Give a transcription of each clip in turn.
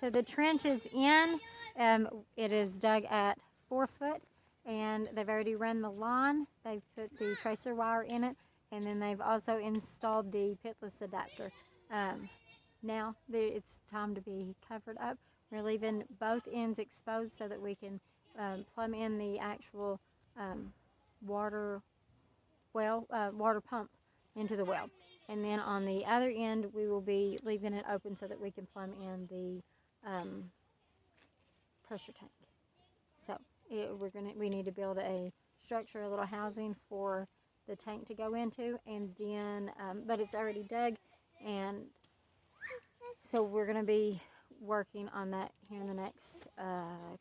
So the trench is in. It is dug at 4 foot, and they've already run the line. They've put the tracer wire in it, and then they've also installed the pitless adapter. Now it's time to be covered up. We're leaving both ends exposed so that we can plumb in the actual water pump into the well. And then on the other end, we will be leaving it open so that we can plumb in the pressure tank. So we need to build a structure, a little housing for the tank to go into, and then but it's already dug, and so we're going to be working on that here in the next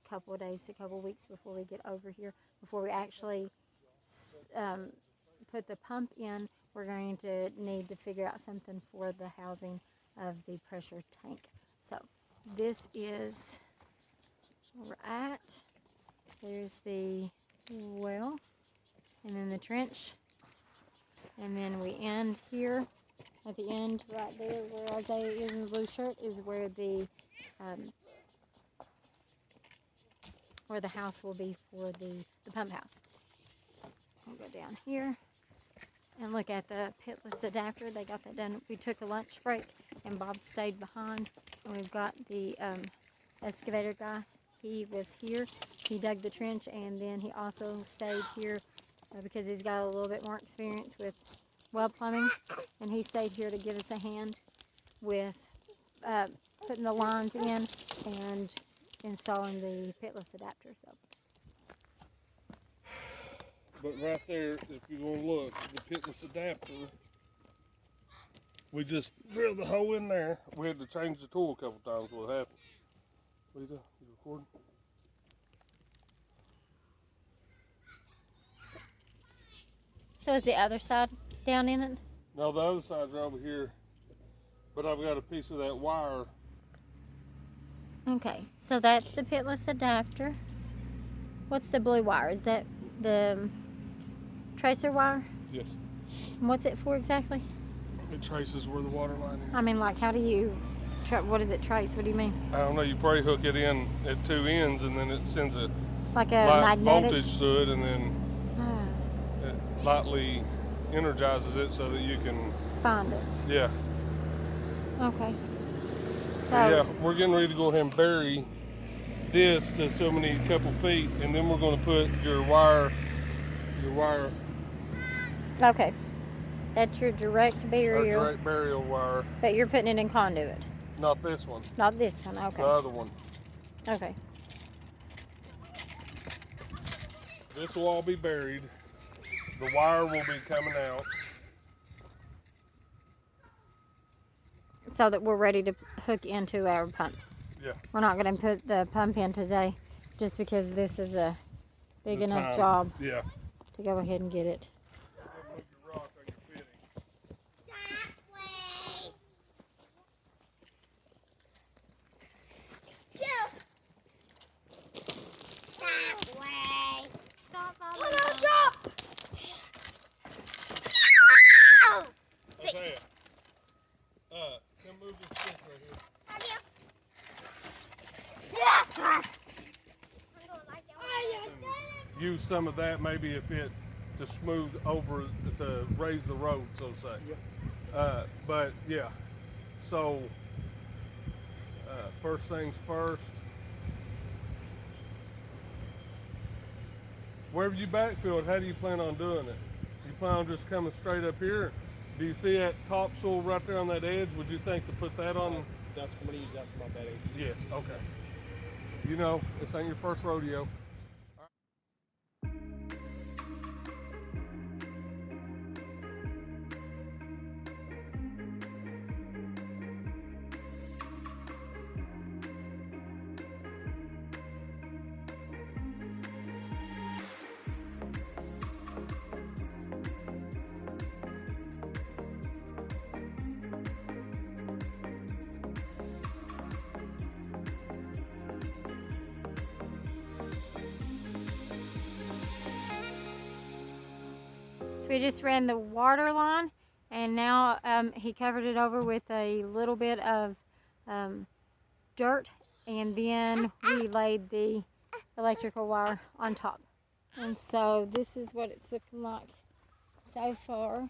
couple of days, a couple of weeks before we get over here, before we actually put the pump in. We're going to need to figure out something for the housing of the pressure tank. So this is where we're at. There's the well, and then the trench, and then we end here. At the end, right there, where Isaiah is in the blue shirt, is where the house will be for the pump house. We'll go down here and look at the pitless adapter. They got that done. We took a lunch break, and Bob stayed behind. And we've got the excavator guy. He was here. He dug the trench, and then he also stayed here because he's got a little bit more experience with well plumbing, and he stayed here to give us a hand with putting the lines in and installing the pitless adapter. So. But right there, if you're going to look, the pitless adapter, we just drilled the hole in there. We had to change the tool a couple times. What happened? What are you doing? You recording? So is the other side down in it? No, the other side's over here. But I've got a piece of that wire. Okay, so that's the pitless adapter. What's the blue wire? Is that the tracer wire? Yes. And what's it for exactly? It traces where the water line is. I mean, like, how do you, what does it trace? What do you mean? I don't know. You probably hook it in at two ends, and then it sends a like a light magnetic voltage to it, and then it lightly energizes it so that you can find it. Yeah. Okay. So yeah, we're getting ready to go ahead and bury this to so many couple feet, and then we're going to put your wire. Okay. That's your direct burial. Direct burial wire. But you're putting it in conduit. Not this one. Not this one. Okay. The other one. Okay. This will all be buried. The wire will be coming out. So that we're ready to hook into our pump. Yeah. We're not going to put the pump in today just because this is a big enough job. Yeah. To go ahead and get it. Come move this stick right here. Use some of that maybe if it to smooth over to raise the road, so to say. Yeah. But yeah, so first things first. Wherever you backfill it, how do you plan on doing it? You plan on just coming straight up here? Do you see that topsoil right there on that edge? Would you think to put that on? I'm going to use that for my bedding. Yes, okay. You know, this ain't your first rodeo. we just ran the water line, and now he covered it over with a little bit of dirt, and then we laid the electrical wire on top. And so this is what it's looking like so far.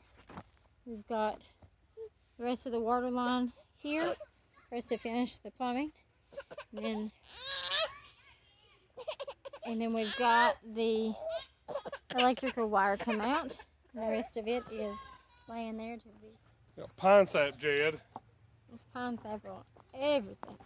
We've got the rest of the water line here for us to finish the plumbing. And then we've got the electrical wire come out. And the rest of it is laying there to be. Yeah, pine sap, Jed. There's pine sap on everything.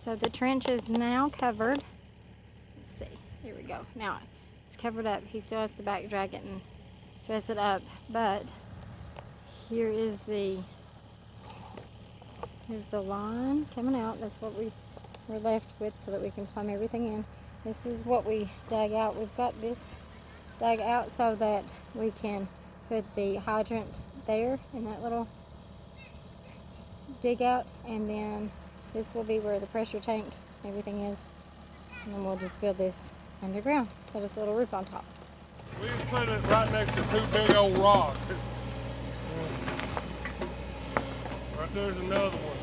So the trench is now covered. Let's see, here we go. Now it's covered up. He still has to back drag it and dress it up, but here's the line coming out. That's what we're left with so that we can plumb everything in. This is what we dug out. We've got this dug out so that we can put the hydrant there in that little dig out, and then this will be where the pressure tank and everything is. And then we'll just build this underground. Put this little roof on top. We just put it right next to two big old rocks. Right there's another one.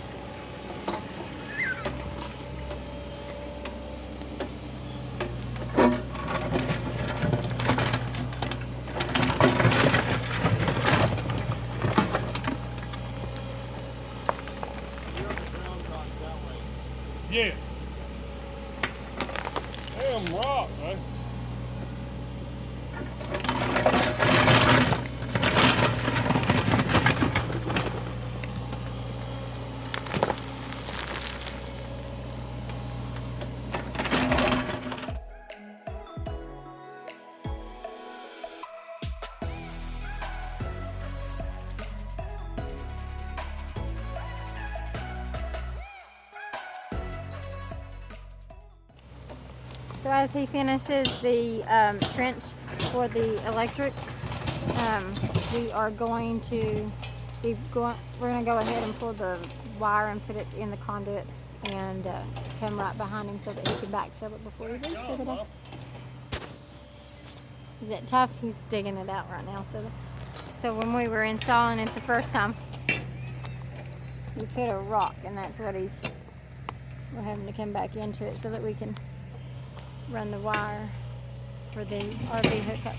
Yes. Damn rock, man. So as he finishes the trench for the electric, we are going to we're going to go ahead and pull the wire and put it in the conduit and come right behind him so that he can backfill it before he leaves for the day. Is it tough? He's digging it out right now. So when we were installing it the first time, we put a rock, and that's what we're having to come back into it so that we can run the wire for the RV hookup.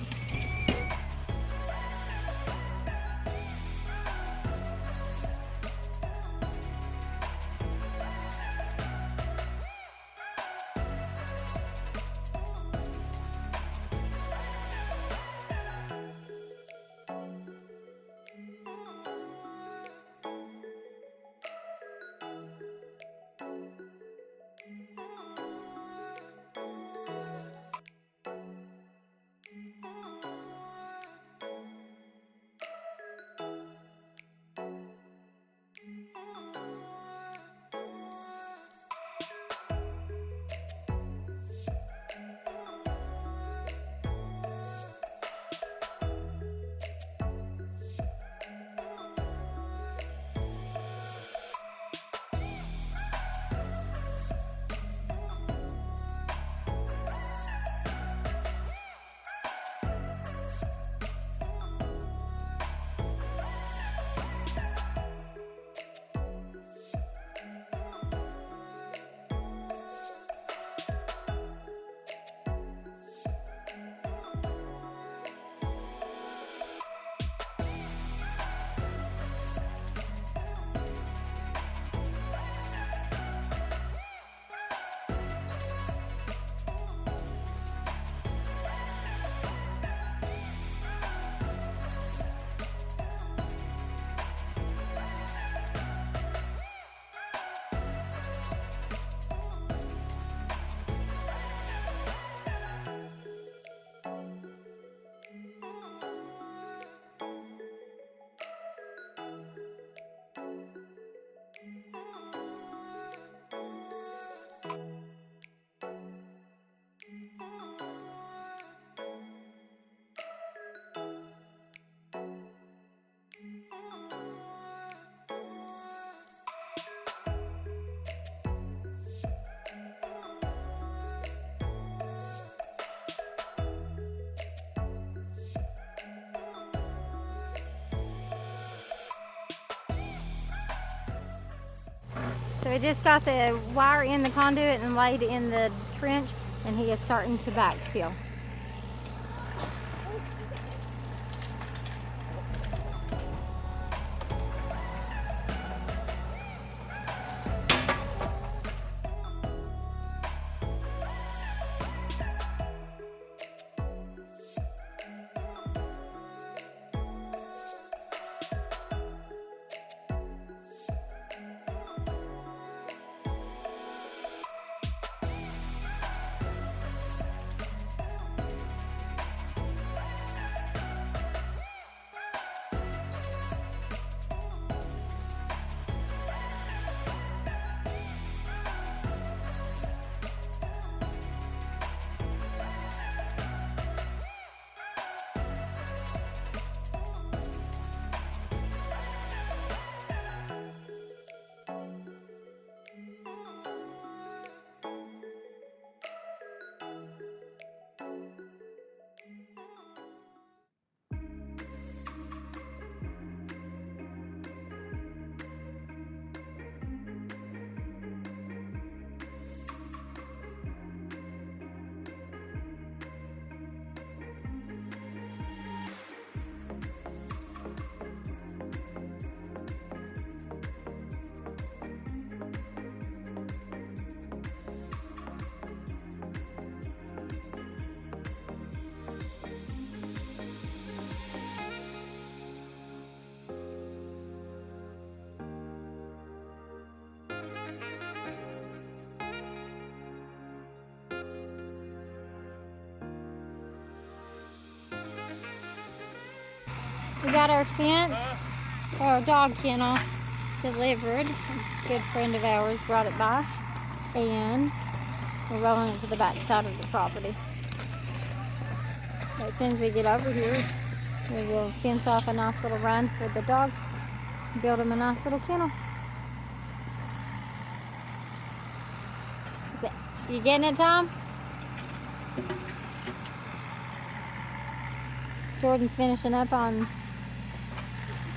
So we just got the wire in the conduit and laid in the trench, and he is starting to backfill. We got our fence, our dog kennel delivered. A good friend of ours brought it by, and we're rolling it to the back side of the property. As soon as we get over here, we will fence off a nice little run for the dogs, build them a nice little kennel. You getting it, Tom? Jordan's finishing up on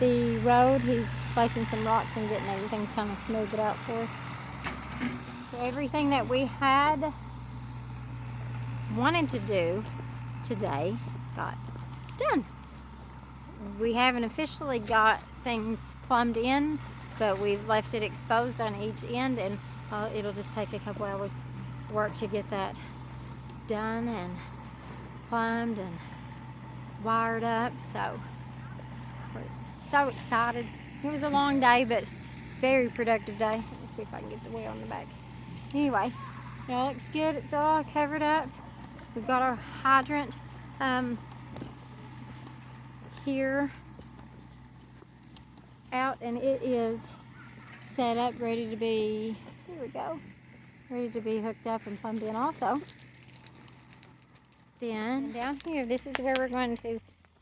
the road. He's placing some rocks and getting everything kind of smoothed out for us. So everything that we had wanted to do today got done. We haven't officially got things plumbed in, but we've left it exposed on each end, and it'll just take a couple hours work to get that done and plumbed and wired up. So we're so excited. It was a long day, but very productive day. Let's see if I can get the wheel on the back. Anyway, it all looks good. It's all covered up. We've got our hydrant here out, and it is set up, ready to be, there we go, ready to be hooked up and plumbed in also. Then down here, this is where we're going to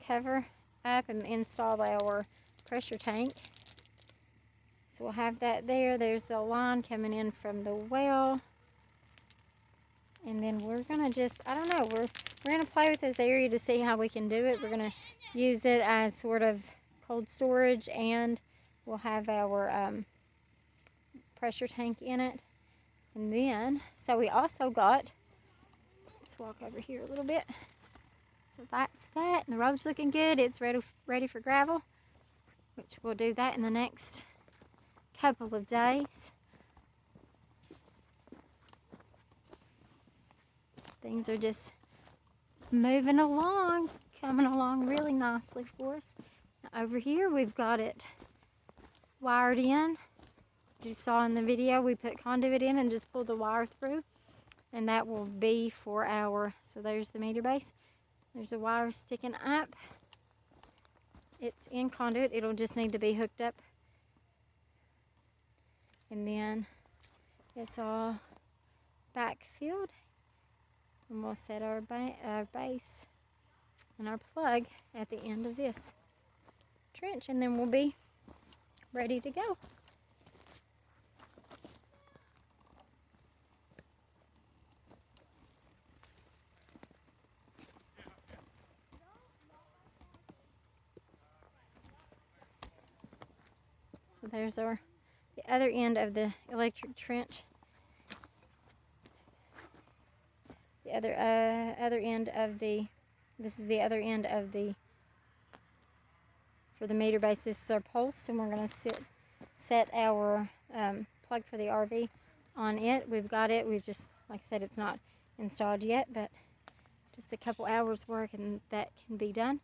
cover up and install our pressure tank. So we'll have that there. There's the line coming in from the well. And then we're gonna just, I don't know, we're gonna play with this area to see how we can do it. We're gonna use it as sort of cold storage, and we'll have our pressure tank in it. And then, so we also got, let's walk over here a little bit. So that's that, and the road's looking good. It's ready for gravel, which we'll do that in the next couple of days. Things are just moving along, coming along really nicely for us. Now over here, we've got it wired in. You saw in the video, we put conduit in and just pulled the wire through, and that will be for our, so there's the meter base. There's a wire sticking up. It's in conduit. It'll just need to be hooked up. And then it's all backfilled. And we'll set our base and our plug at the end of this trench, and then we'll be ready to go. So there's the other end of the electric trench. The other end of the, this is the other end of the, for the meter base. This is our post, and we're going to set our plug for the RV on it. We've got it. We've just, like I said, it's not installed yet, but just a couple hours work and that can be done.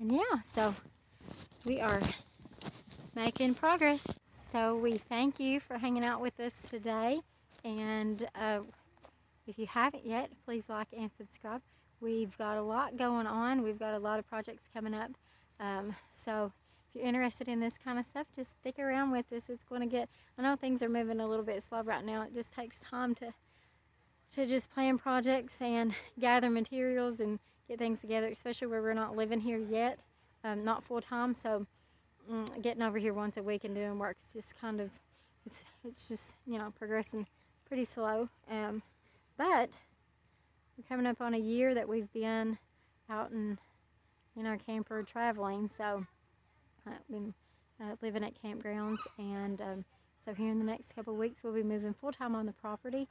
And yeah, so we are making progress. So we thank you for hanging out with us today, and if you haven't yet, please like and subscribe. We've got a lot going on. We've got a lot of projects coming up. So if you're interested in this kind of stuff, just stick around with us. It's going to get, I know things are moving a little bit slow right now. It just takes time to just plan projects and gather materials and get things together, especially where we're not living here yet, not full time. So getting over here once a week and doing work is just kind of, it's just, you know, progressing pretty slow. But we're coming up on a year that we've been out in our camper traveling. So I've been living at campgrounds, and so here in the next couple of weeks we'll be moving full time on the property,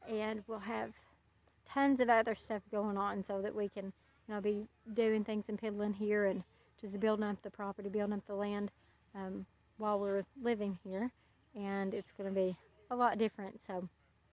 and we'll have tons of other stuff going on so that we can, be doing things and piddling here and just building up the property, building up the land while we're living here. And it's going to be a lot different. So